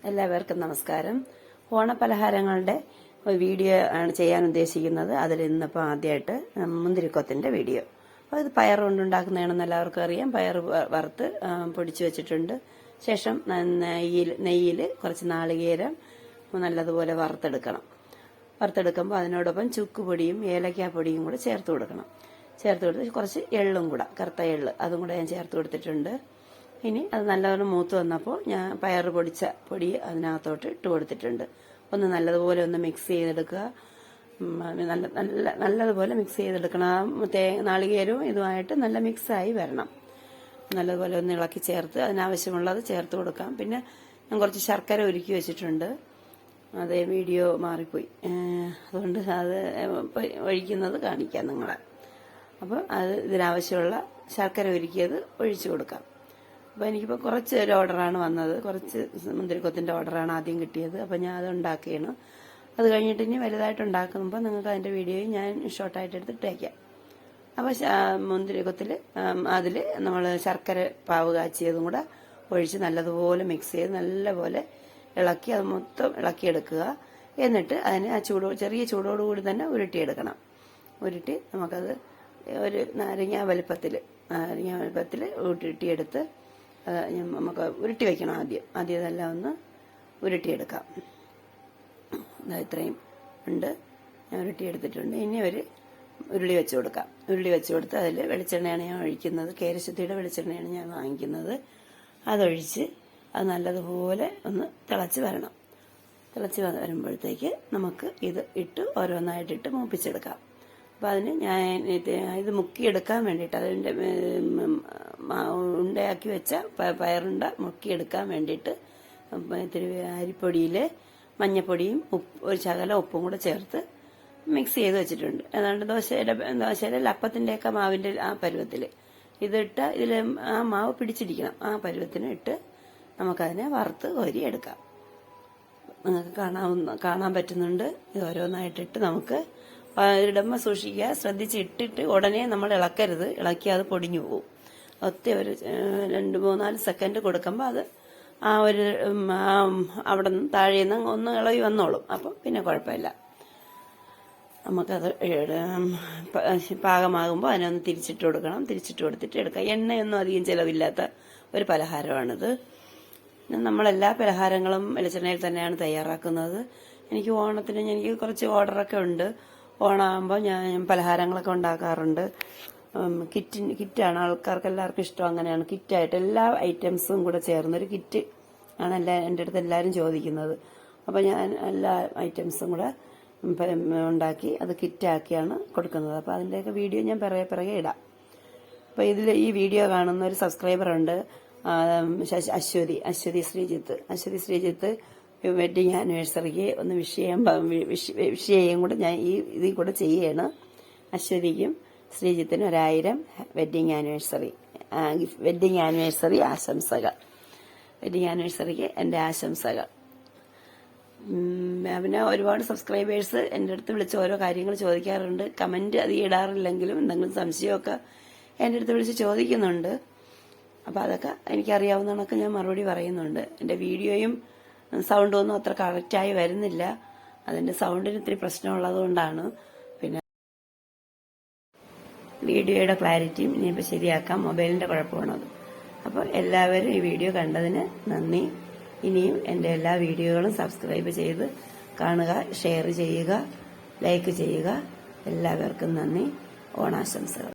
എല്ലാവർക്കും നമസ്കാരം. ഓണപലഹാരങ്ങളുടെ വീഡിയോ ആണ് ചെയ്യാൻ ഉദ്ദേശിക്കുന്നത്. അതിൽ ഇന്നിപ്പോൾ ആദ്യമായിട്ട് മുന്തിരിക്കൊത്തിന്റെ വീഡിയോ. അപ്പോൾ ഇത് പയർ കൊണ്ടുണ്ടാക്കുന്നതാണെന്ന് എല്ലാവർക്കും അറിയാം. പയർ വറുത്ത് പൊടിച്ചു വെച്ചിട്ടുണ്ട്. ശേഷം നെയ്യിൽ കുറച്ച് നാളികേരം നല്ലതുപോലെ വറുത്തെടുക്കുമ്പോൾ അതിനോടൊപ്പം ചുക്കുപൊടിയും ഏലക്കാപ്പൊടിയും കൂടെ ചേർത്ത് കൊടുക്കണം. ചേർത്ത് കൊടുത്ത് കുറച്ച് എള്ളും കൂടെ, കറുത്ത എള്ള് അതും കൂടെ ഞാൻ ചേർത്ത് കൊടുത്തിട്ടുണ്ട്. ഇനി അത് നല്ലവണ്ണം മൂത്ത് വന്നപ്പോൾ ഞാൻ പയർ പൊടിച്ച പൊടി അതിനകത്തോട്ട് ഇട്ട് കൊടുത്തിട്ടുണ്ട്. ഒന്ന് നല്ലതുപോലെ ഒന്ന് മിക്സ് ചെയ്തെടുക്കുക. നല്ലതുപോലെ മിക്സ് ചെയ്തെടുക്കണം. നാളികേരവും ഇതുമായിട്ട് നല്ല മിക്സായി വരണം. നല്ലതുപോലെ ഒന്ന് ഇളക്കി ചേർത്ത് അതിനാവശ്യമുള്ളത് ചേർത്ത് കൊടുക്കാം. പിന്നെ ഞാൻ കുറച്ച് ശർക്കര ഉരുക്കി വെച്ചിട്ടുണ്ട്. അതേ വീഡിയോ മാറിപ്പോയി, അതുകൊണ്ട് അത് ഒഴിക്കുന്നത് കാണിക്കാം നിങ്ങളെ. അപ്പോൾ അത് ഇതിനാവശ്യമുള്ള ശർക്കര ഉരുക്കിയത് ഒഴിച്ചു കൊടുക്കാം. അപ്പോൾ എനിക്കിപ്പോൾ കുറച്ച് ഒരു ഓർഡറാണ് വന്നത്. കുറച്ച് മുന്തിരിക്കൊത്തിന്റെ ഓർഡറാണ് ആദ്യം കിട്ടിയത്. അപ്പോൾ ഞാൻ അത് ഉണ്ടാക്കുകയാണ്. അത് കഴിഞ്ഞിട്ട് ഇനി വലുതായിട്ട് ഉണ്ടാക്കുമ്പോൾ നിങ്ങൾക്ക് അതിന്റെ വീഡിയോയും ഞാൻ ഷോർട്ടായിട്ട് എടുത്തിട്ടേക്കാം. അപ്പോൾ മുന്തിരിക്കൊത്തിൽ അതിൽ നമ്മൾ ശർക്കര പാവ് കാച്ചിയതും കൂടെ ഒഴിച്ച് നല്ലതുപോലെ മിക്സ് ചെയ്ത് നല്ലപോലെ ഇളക്കി അത് മൊത്തം ഇളക്കിയെടുക്കുക. എന്നിട്ട് അതിനെ ആ ചെറിയ ചൂടോടുകൂടി തന്നെ ഉരുട്ടിയെടുക്കണം. ഉരുട്ടി നമുക്കത് ഒരു നാരങ്ങ വലുപ്പത്തിൽ ഉരുട്ടിയെടുത്ത് നമുക്ക് ഉരുട്ടി വെക്കണം. ആദ്യം ഇതെല്ലാം ഒന്ന് ഉരുട്ടിയെടുക്കാം. ഇത്രയും ഉണ്ട്, ഞാൻ ഉരുട്ടിയെടുത്തിട്ടുണ്ട്. ഇനി ഒരു ഉരുളി വെച്ച് കൊടുക്കാം. ഉരുളി വെച്ച് കൊടുത്ത് അതിൽ വെളിച്ചെണ്ണയാണ് ഞാൻ ഒഴിക്കുന്നത്. കേരശുദ്ധിയുടെ വെളിച്ചെണ്ണയാണ് ഞാൻ വാങ്ങിക്കുന്നത്. അതൊഴിച്ച് അത് നല്ലതുപോലെ ഒന്ന് തിളച്ച് വരണം. തിളച്ച് വരുമ്പോഴത്തേക്ക് നമുക്ക് ഇത് ഓരോന്നായിട്ടിട്ട് മൂപ്പിച്ചെടുക്കാം. അപ്പം അതിന് ഞാൻ ഇത് മുക്കിയെടുക്കാൻ വേണ്ടിയിട്ട് അതിൻ്റെ ഉണ്ടയാക്കി വെച്ച പയറുണ്ട മുക്കിയെടുക്കാൻ വേണ്ടിയിട്ട് ഇത്തിരി അരിപ്പൊടിയിൽ മഞ്ഞപ്പൊടിയും ഒരു ശകലം ഉപ്പും കൂടെ ചേർത്ത് മിക്സ് ചെയ്ത് വെച്ചിട്ടുണ്ട്. ഏതാണ്ട് ദോശയുടെ അപ്പത്തിൻ്റെയൊക്കെ മാവിൻ്റെ ആ പരുവത്തിൽ ഇതിട്ട് ഇതിൽ ആ മാവ് പിടിച്ചിരിക്കണം. ആ പരുവത്തിന് ഇട്ട് നമുക്കതിനെ വറുത്ത് കോരിയെടുക്കാം. നിങ്ങൾക്ക് കാണാൻ പറ്റുന്നുണ്ട്. ഇത് ഓരോന്നായിട്ടിട്ട് നമുക്ക് ഇടുമ്പോൾ സൂക്ഷിക്കുക, ശ്രദ്ധിച്ചിട്ടിട്ട് ഉടനെ നമ്മൾ ഇളക്കരുത്. ഇളക്കി അത് പൊടിഞ്ഞു പോകും. ഒരു 2-3-4 സെക്കൻഡ് കൊടുക്കുമ്പോൾ അത് ആ ഒരു അവിടെ നിന്ന് താഴെ നിന്ന് ഒന്ന് ഇളകി വന്നോളും. അപ്പം പിന്നെ കുഴപ്പമില്ല. നമുക്കത് പാകമാകുമ്പോൾ അതിനൊന്ന് തിരിച്ചിട്ട് കൊടുക്കണം. തിരിച്ചിട്ട് കൊടുത്തിട്ട് എടുക്കാം. എണ്ണയൊന്നും അധികം ചിലവില്ലാത്ത ഒരു പലഹാരമാണിത്. നമ്മളെല്ലാ പലഹാരങ്ങളും വെളിച്ചെണ്ണയിൽ തന്നെയാണ് തയ്യാറാക്കുന്നത്. എനിക്ക് ഓണത്തിന് എനിക്ക് കുറച്ച് ഓർഡറൊക്കെ ഉണ്ട്. ഓണമാകുമ്പോൾ ഞാൻ പലഹാരങ്ങളൊക്കെ ഉണ്ടാക്കാറുണ്ട്. കിറ്റാണ് ആൾക്കാർക്ക് എല്ലാവർക്കും ഇഷ്ടം. അങ്ങനെയാണ് കിറ്റായിട്ട് എല്ലാ ഐറ്റംസും കൂടെ ചേർന്നൊരു കിറ്റ് ആണ് എൻ്റെ അടുത്ത് എല്ലാവരും ചോദിക്കുന്നത്. അപ്പോൾ ഞാൻ എല്ലാ ഐറ്റംസും കൂടെ ഉണ്ടാക്കി അത് കിറ്റാക്കിയാണ് കൊടുക്കുന്നത്. അപ്പോൾ അതിൻ്റെയൊക്കെ വീഡിയോ ഞാൻ പിറകെ ഇടാം. അപ്പോൾ ഈ വീഡിയോ കാണുന്ന ഒരു സബ്സ്ക്രൈബറുണ്ട്, അശ്വതി ശ്രീജിത്ത് വെഡിങ് ആനിവേഴ്സറിക്ക് ഒന്ന് വിഷയം കൂടെ ഞാൻ ഇതിൽ കൂടെ ചെയ്യാണ്. അശ്വതിക്കും ശ്രീജിത്തിനും 1000 വെഡിങ് ആനിവേഴ്സറി ആശംസകൾ. വെഡിങ് ആനിവേഴ്സറിക്ക് എൻ്റെ ആശംസകൾ. പിന്നെ ഒരുപാട് സബ്സ്ക്രൈബേഴ്സ് എൻ്റെ അടുത്ത് വിളിച്ച് ഓരോ കാര്യങ്ങൾ ചോദിക്കാറുണ്ട്. കമന്റ് അധികം ഇടാറില്ലെങ്കിലും എന്തെങ്കിലും സംശയമൊക്കെ എൻ്റെ അടുത്ത് വിളിച്ച് ചോദിക്കുന്നുണ്ട്. അപ്പം അതൊക്കെ എനിക്കറിയാവുന്നതൊക്കെ ഞാൻ മറുപടി പറയുന്നുണ്ട്. എൻ്റെ വീഡിയോയും സൗണ്ടൊന്നും അത്ര കറക്റ്റായി വരുന്നില്ല. അതിന്റെ സൗണ്ടിന് ഇത്തിരി പ്രശ്നമുള്ളതുകൊണ്ടാണ്. പിന്നെ വീഡിയോയുടെ ക്ലാരിറ്റിയും ഇനിയിപ്പോൾ ശരിയാക്കാം. മൊബൈലിന്റെ കുഴപ്പമാണത്. അപ്പോൾ എല്ലാവരും ഈ വീഡിയോ കണ്ടതിന് നന്ദി. ഇനിയും എൻ്റെ എല്ലാ വീഡിയോകളും സബ്സ്ക്രൈബ് ചെയ്ത് കാണുക, ഷെയർ ചെയ്യുക, ലൈക്ക് ചെയ്യുക. എല്ലാവർക്കും നന്ദി. ഓണാശംസകൾ.